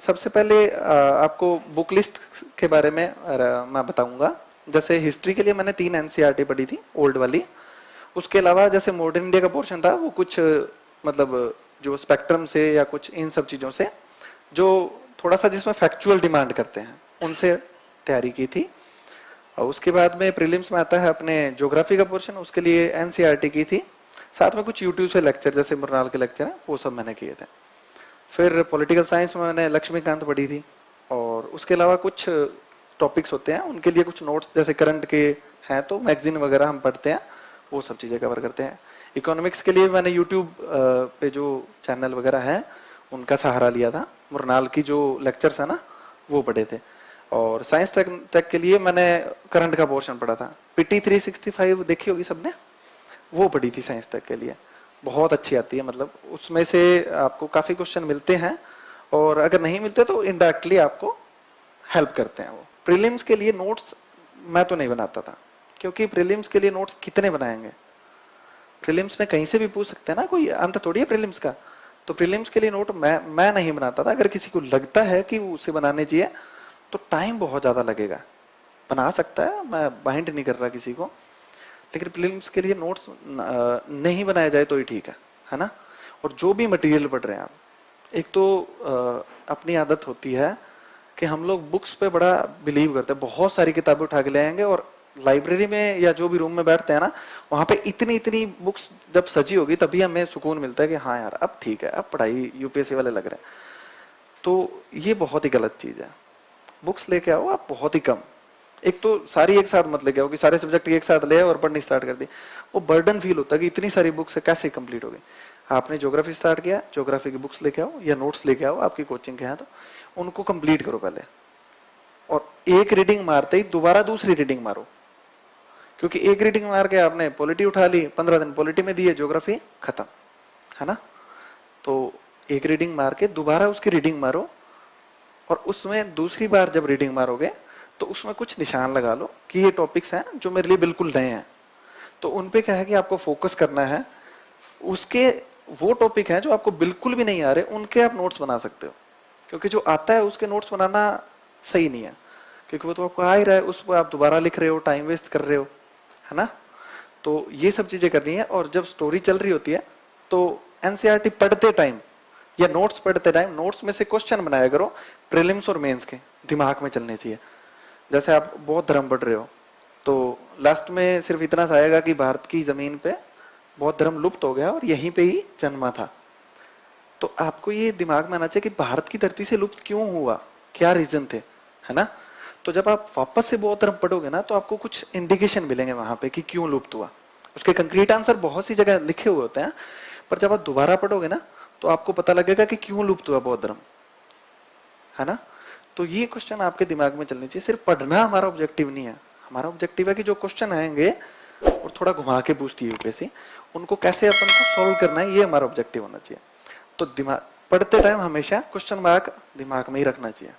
सबसे पहले आपको बुक लिस्ट के बारे में मैं बताऊंगा। जैसे हिस्ट्री के लिए मैंने 3 एनसीईआरटी पढ़ी थी, ओल्ड वाली। उसके अलावा जैसे मॉडर्न इंडिया का पोर्शन था, वो कुछ मतलब जो स्पेक्ट्रम से या कुछ इन सब चीजों से जो थोड़ा सा जिसमें फैक्चुअल डिमांड करते हैं, उनसे तैयारी की थी। और उसके बाद में प्रीलिम्स में आता है अपने ज्योग्राफी का पोर्शन, उसके लिए एनसीईआरटी की थी। साथ में कुछ यूट्यूब से लेक्चर, जैसे मृणाल के लेक्चर हैं, वो सब मैंने किए थे। फिर पॉलिटिकल साइंस में मैंने लक्ष्मीकांत पढ़ी थी। और उसके अलावा कुछ टॉपिक्स होते हैं, उनके लिए कुछ नोट्स जैसे करंट के हैं तो मैगजीन वगैरह हम पढ़ते हैं, वो सब चीज़ें कवर करते हैं। इकोनॉमिक्स के लिए मैंने यूट्यूब पे जो चैनल वगैरह है उनका सहारा लिया था। मृणाल की जो लेक्चर्स है ना, वो पढ़े थे। और साइंस टेक के लिए मैंने करंट का पोर्शन पढ़ा था। पीटी 365 देखी होगी सबने, वो पढ़ी थी साइंस टेक के लिए। बहुत अच्छी आती है, मतलब उसमें से आपको काफी क्वेश्चन मिलते हैं, और अगर नहीं मिलते तो इनडायरेक्टली आपको हेल्प करते हैं वो। प्रीलिम्स के लिए नोट्स मैं तो नहीं बनाता था, क्योंकि प्रीलिम्स के लिए नोट्स कितने बनाएंगे। प्रीलिम्स में कहीं से भी पूछ सकते हैं ना, कोई अंत थोड़ी है प्रीलिम्स का। तो प्रीलिम्स के लिए नोट मैं नहीं बनाता था। अगर किसी को लगता है कि वो उसे बनाने चाहिए तो टाइम बहुत ज्यादा लगेगा, बना सकता है, मैं बाइंड नहीं कर रहा किसी को। लेकिन प्रीलिम्स के लिए नोट्स नहीं बनाया जाए तो ही ठीक है ना। और जो भी मटेरियल पढ़ रहे हैं आप, एक तो अपनी आदत होती है कि हम लोग बुक्स पे बड़ा बिलीव करते हैं। बहुत सारी किताबें उठा के ले आएंगे, और लाइब्रेरी में या जो भी रूम में बैठते हैं ना, वहां पे इतनी इतनी बुक्स जब सजी होगी तभी हमें सुकून मिलता है कि हाँ यार अब ठीक है, अब पढ़ाई यूपीएससी वाले लग रहे हैं। तो ये बहुत ही गलत चीज है। बुक्स लेके आओ आप बहुत ही कम। एक तो सारी एक साथ मत लेके आओ कि सारे सब्जेक्ट एक साथ ले और पढ़नी स्टार्ट कर दी, वो बर्डन फील होता है कि इतनी सारी बुक्स है कैसे कंप्लीट हो गई। आपने ज्योग्राफी स्टार्ट किया, ज्योग्राफी की बुक्स लेके आओ या नोट्स लेके आओ आपकी कोचिंग के यहाँ, तो उनको कंप्लीट करो पहले। और एक रीडिंग मारते ही दोबारा दूसरी रीडिंग मारो, क्योंकि एक रीडिंग मार के आपने पॉलिटी उठा ली, 15 दिन पॉलिटी में दिए, ज्योग्राफी खत्म, है ना। तो एक रीडिंग मार के दोबारा उसकी रीडिंग मारो, और उसमें दूसरी बार जब रीडिंग मारोगे तो उसमें कुछ निशान लगा लो कि ये टॉपिक्स हैं जो मेरे लिए बिल्कुल नए हैं। तो उन पे क्या है कि आपको फोकस करना है। उसके वो टॉपिक हैं जो आपको बिल्कुल भी नहीं आ रहे, उनके आप नोट्स बना सकते हो, क्योंकि जो आता है उसके नोट्स बनाना सही नहीं है, क्योंकि वो तो आपको आ ही रहा है, उस पर आप दोबारा लिख रहे हो, टाइम वेस्ट कर रहे हो, है ना। तो ये सब चीजें करनी है। और जब स्टोरी चल रही होती है तो एनसीईआरटी पढ़ते टाइम या नोट्स पढ़ते टाइम नोट्स में से क्वेश्चन बनाया करो, प्रीलिम्स और मेंस के दिमाग में चलने चाहिए। जैसे आप बौद्ध धर्म पढ़ रहे हो तो लास्ट में सिर्फ इतना सा आएगा कि भारत की जमीन पे बौद्ध धर्म लुप्त हो गया और यहीं पे ही जन्मा था। तो आपको ये दिमाग में आना चाहिए कि भारत की धरती से लुप्त क्यों हुआ, क्या रीजन थे, है ना। तो जब आप वापस से बौद्ध धर्म पढ़ोगे ना, तो आपको कुछ इंडिकेशन मिलेंगे वहां पे कि क्यों लुप्त हुआ। उसके कंक्रीट आंसर बहुत सी जगह लिखे हुए होते हैं, पर जब आप दोबारा पढ़ोगे ना तो आपको पता लगेगा कि क्यों लुप्त हुआ बौद्ध धर्म, है ना। तो ये क्वेश्चन आपके दिमाग में चलनी चाहिए। सिर्फ पढ़ना हमारा ऑब्जेक्टिव नहीं है, हमारा ऑब्जेक्टिव है कि जो क्वेश्चन आएंगे और थोड़ा घुमा के पूछती है यूपीएससी, उनको कैसे अपन को सॉल्व करना है, ये हमारा ऑब्जेक्टिव होना चाहिए। तो दिमाग पढ़ते टाइम हमेशा क्वेश्चन मार्क दिमाग में ही रखना चाहिए।